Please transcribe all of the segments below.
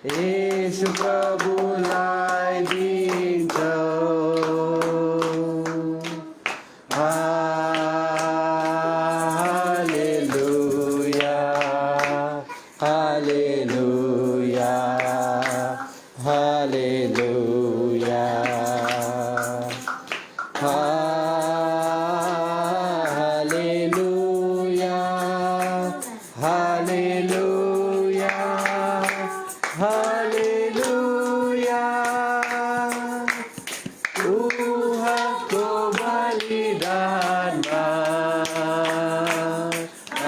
येशू प्रभुलाई दिन्छौ। हालेलुया हालेलुया हालेलुया हालेलुया हालेलुया हालेलुया। तुहाको बलिदानमा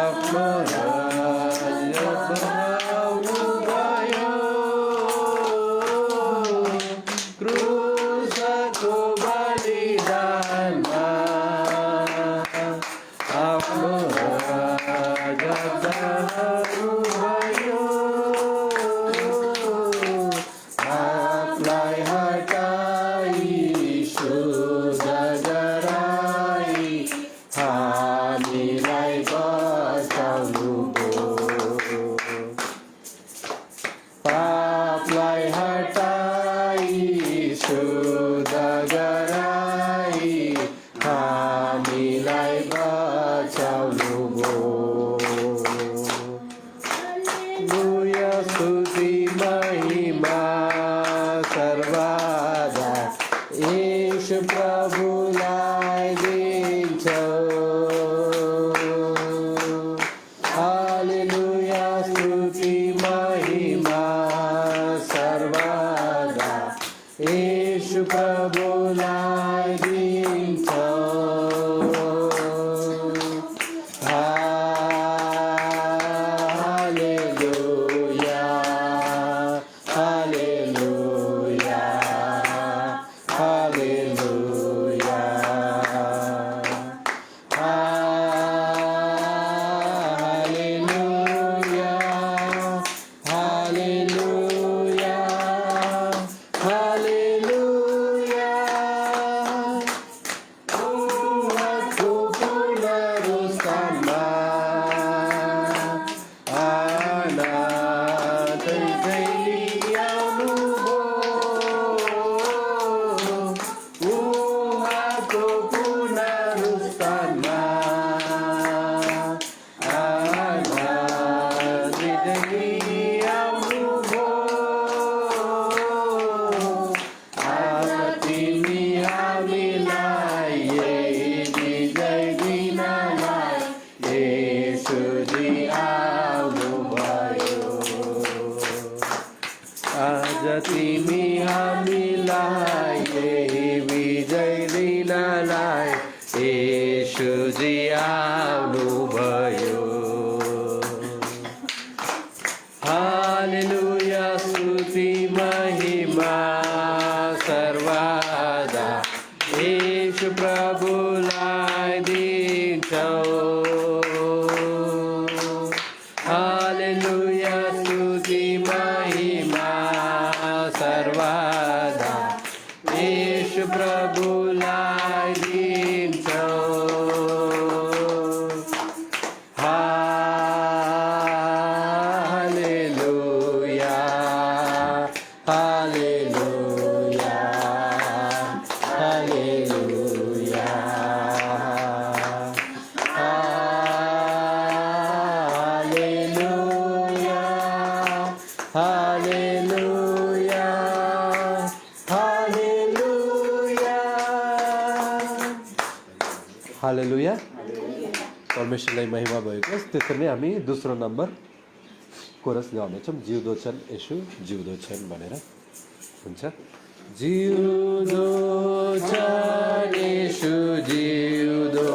आफ्नो राज्य बनाउनु भयो। क्रुसको बलिदानमा आफ्नो राज्य बनाउनु भयो। पापलाई हटाई शुद्ध गराई हामीलाई बचाउनुभयो। पापलाई हटाई शुद्ध गराई हामीलाई बचाउनुभयो। हालेलुया स्तुति महिमा सर्वदा येशू प्रभुलाई दिन्छौ। हालेलुया स्तुति महिमा सर्वदा येशू प्रभुलाई दिन्छौ। हालेलुया हालेलुया हालेलुया हालेलुया हालेलुया हालेलुया। तुहाको पुनरुत्थानमा अनाथै ल्याउनुभयो। उहाँको पुनरुत्थानमा अनाथै ल्याउनुभयो। आज तिमी हामीलाई विजय दिनलाई येशूजी आउनुभयो। आज तिमी हामीलाई विजय दिनलाई येशूजी आउनुभयो। हालेलुया स्तुति महिमा सर्वदा येशू प्रभुलाई दिन्छौ। हालेलुया स्तुति महिमा सर्वदा येशू प्रभुलाई दिन्छौ। हालेलुया हालेलुया हालेलुया हालेलुया हालेलुया हालेलुया हालेलुया। परमेश्वरलाई महिमा भएको होस्। त्यसरी नै हामी दोस्रो नम्बर कोरस गाउनेछौँ। जिउँदो छन् येशू जिउँदो छन् भनेर हुन्छ। जिउँदो छन् येशू जिउँदो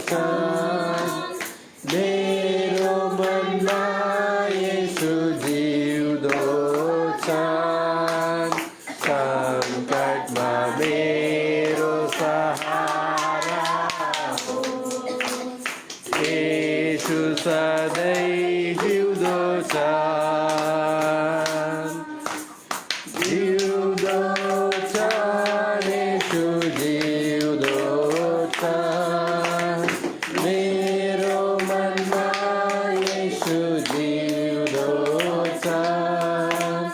छन् मेरो मनमा येशू जिउँदो छन्। सङ्कटमा मेरो सहारा हो येशू सधैँ जिउँदो छन्। जिउँदो छन् येशू जिउँदो छन् मेरो मनमा येशू जिउँदो छन्।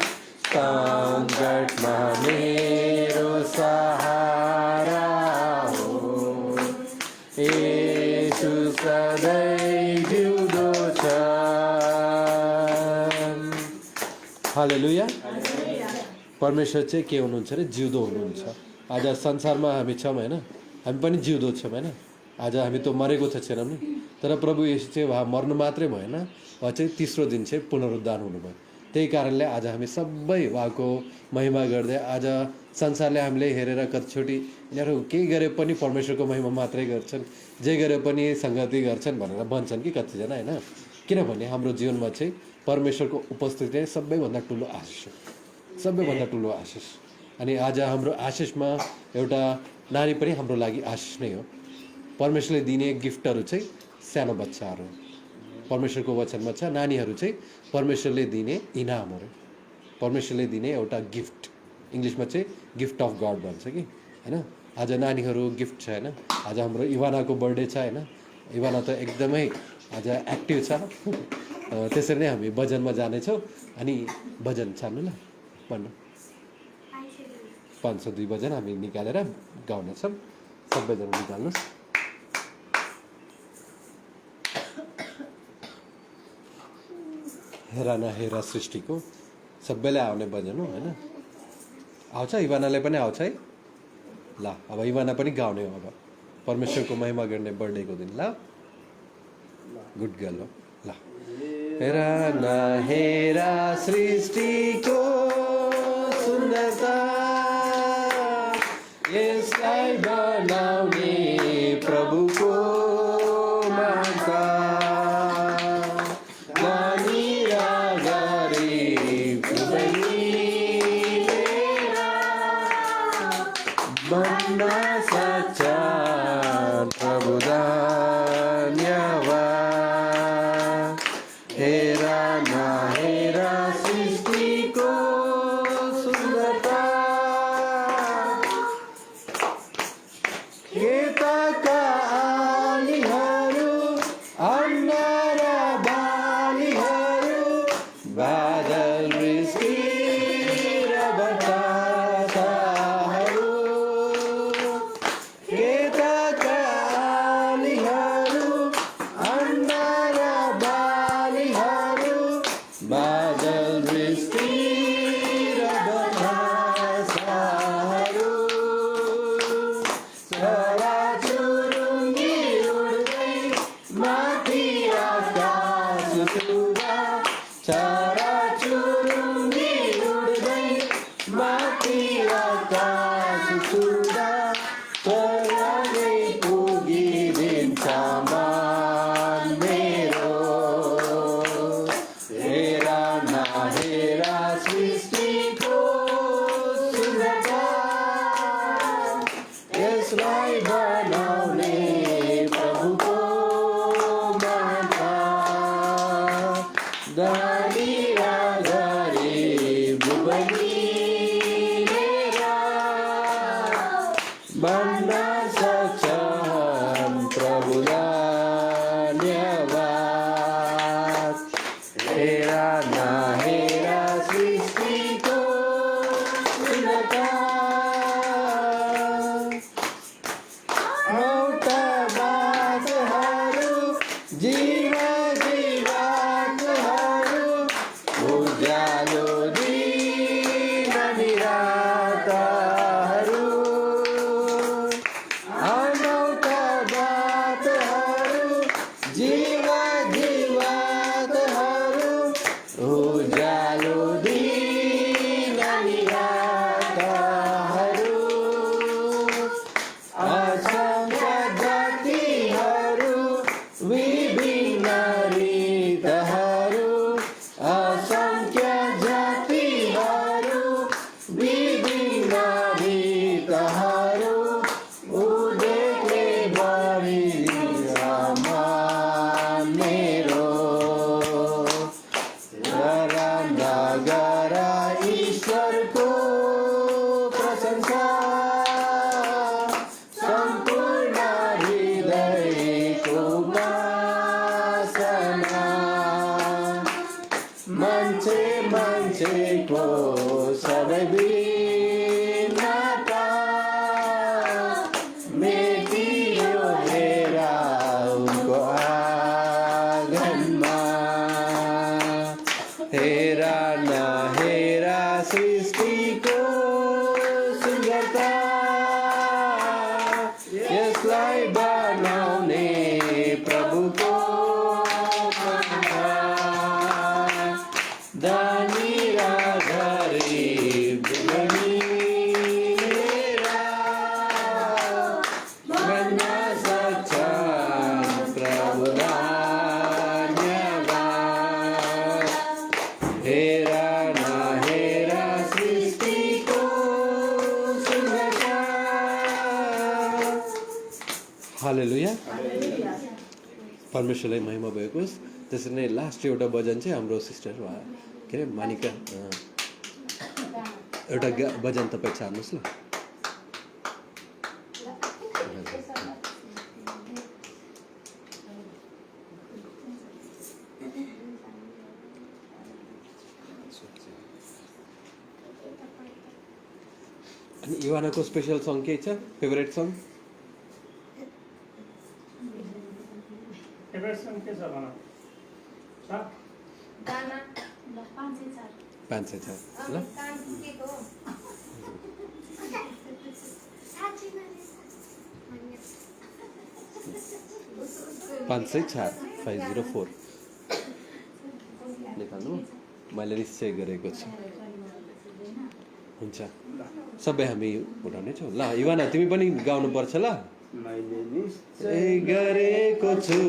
हालेलुया। परमेश्वर चाहिँ के हुनुहुन्छ अरे जिउँदो हुनुहुन्छ। आज संसारमा हामी छौँ होइन, हामी पनि जिउँदो छौँ होइन। आज हामी त मरेको त छैनौँ नि, तर प्रभु येशू चाहिँ उहाँ मर्नु मात्रै भएन, उहाँ चाहिँ तेस्रो दिन चाहिँ पुनरुद्धार हुनुभयो। त्यही कारणले आज हामी सबै उहाँको महिमा गर्दै, आज संसारले हामीले हेरेर कतिचोटि यिनीहरू केही गरे पनि परमेश्वरको महिमा मात्रै गर्छन्, जे गरे पनि सङ्गति गर्छन् भनेर भन्छन् कि कतिजना होइन। किनभने हाम्रो जीवनमा चाहिँ परमेश्वरको उपस्थिति नै सबैभन्दा ठुलो आशिष हो, सबैभन्दा ठुलो आशिष। अनि आज हाम्रो आशिषमा एउटा नानी पनि हाम्रो लागि आशिष नै हो। परमेश्वरले दिने गिफ्टहरू चाहिँ सानो बच्चाहरू, परमेश्वरको वचनमा छ नानीहरू चाहिँ परमेश्वरले दिने इनामहरू, परमेश्वरले दिने एउटा गिफ्ट, इङ्ग्लिसमा चाहिँ गिफ्ट अफ गड भन्छ कि होइन। आज नानीहरू गिफ्ट छ होइन। आज हाम्रो इभानाको बर्थडे छ होइन। इभाना त एकदमै आज एक्टिभ छ। त्यसरी नै हामी भजनमा जानेछौँ। अनि भजन छान्नु ल, भन्नु 502 भजन हामी निकालेर गाउनेछौँ। सबैजना निकाल्नुहोस्। हेरा न हेरा सृष्टिको सबैलाई आउने भजन हो होइन। आउँछ, इभानाले पनि आउँछ है। ल अब इभाना पनि गाउने हो। अब परमेश्वरको महिमा गर्ने बर्थडेको दिन। ल गुड गर्ल हो। ल हेरा न हेरा सृष्टिको सुन्दरता, यसलाई बनाउने प्रभुको माता, हेरा न हालेलुया, परमेश्वरलाई महिमा भएको होस्। त्यसरी नै लास्ट एउटा भजन चाहिँ हाम्रो सिस्टर के अरे मानिका एउटा भजन तपाईँ छाड्नुहोस् ल। अनि इवानाको स्पेसल सङ के छ? Favourite song? फेभरेट सङ के छ भन? गाना 504 ल 504 504 निकाल्नु। मैले निश्चय गरेको छु। हुन्छ, सबै हामी उठाउनेछौँ ल। इवाना तिमी पनि गाउनुपर्छ ल। मैले निश्चय गरेको छु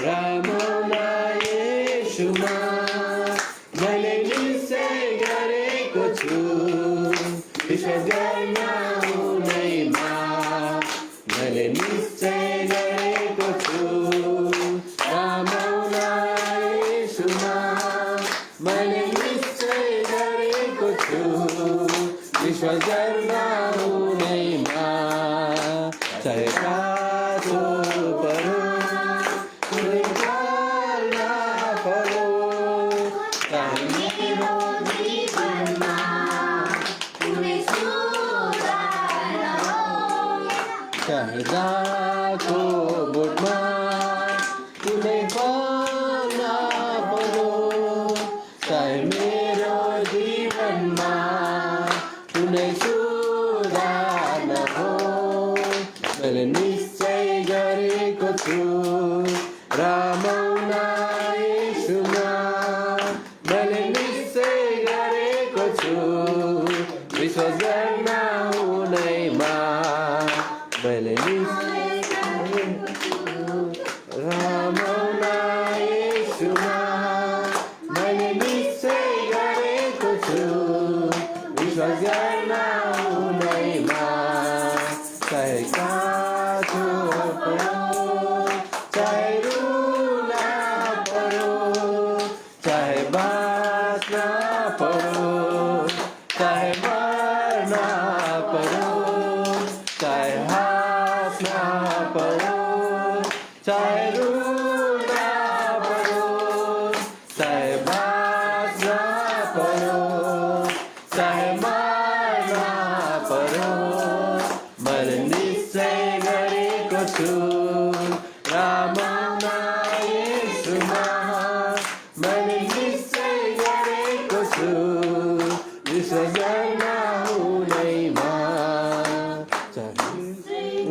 रामौला येशूमा, मैले निश्चय गरेको छु विश्वास गर्न हुँदैमा, मैले निश्चय गरेको छु रामौला येशूमा, मैले निश्चय गरेको छु विश्वास गर्न हुँदैमा, चाहे काँचो परो कुनै कालमा परो, चाहे मेरो जीवनमा कुनै सुधार नहोस्, चाहे दाको बोटमा कुनै फल नपरोस्, चाहे मेरो जीवनमा कुनै सुधार नहोस्, मैले निश्चय गरेको छु रामौला येशूमा, मैले निश्चय गरेको छु विश्वास गर्न हुँदैमा, मैले निश्चय गरेको छु रामौला येशूमा, मैले निश्चय गरेको छु विश्वास गर्न हुँदैमा, चाहे काँचो परोस्, चाहे रुला परोस्, चाहे बाँच्न परोस्, चाहे मर्न परोस्, चाहे हाँस्न परोस्, चाहे रुला परोस्, चाहे बाँच्न परोस्, चाहे मर्न परोस्, मैले निश्चय गरेको छु रामौला येशूमा, मैले निश्चय गरेको छु विश्वास गर्न हुँदैमा,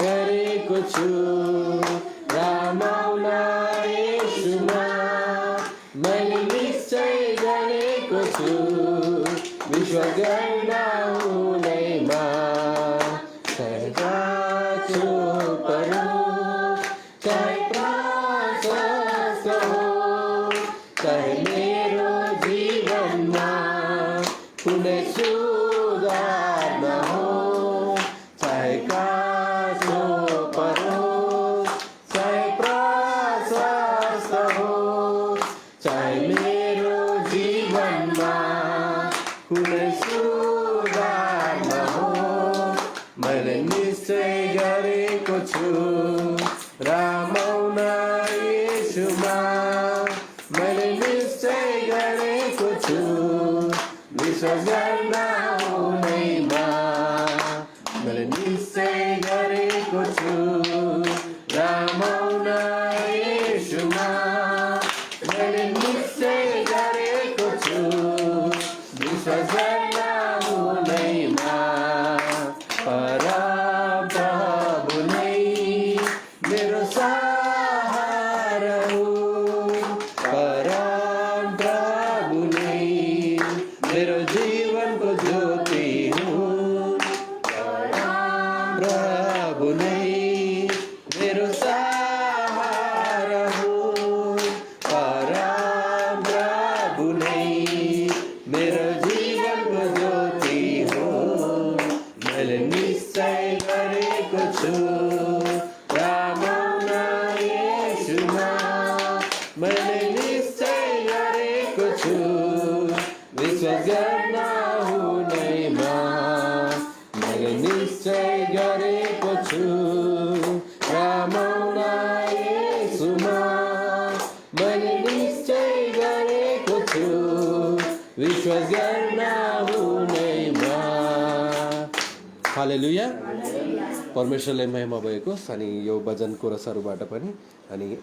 गरेको छु रामौला येशूमा, मैले निश्चय गरेको छु विश्वास गर्न हुँदैमा, चाहे काँचो परोस्, चाहे प्रशस्त होस्, चाहे मेरो जीवनमा कुनै सुधार नहोस्, चाहे काँचो परोस्, चाहे प्रशस्त होस्, चाहे मेरो जीवनमा कुनै सुधार नहोस्, मैले निश्चय गरेको छु रामौला येशूमा, मैले निश्चय गरेको छु विश्वास गर्न हुँदैमा, मैले निश्चय गरेको छु रामौला येशूमा, मैले निश्चय गरेको छु विश्वास गर्न हुँदैमा, परमप्रभु नै मेरो सहारा हो, परमप्रभु नै मेरो जीवनको गर्न हुँदैमा मैले निश्चय गरेको छु रमाउन येशूमा मैले निश्चय गरेको छु विश्वास गर्न हुँदैमा हालेलुया परमेश्वरलाई महिमा भएको अनि यो भजन कोरसहरूबाट पनि अनि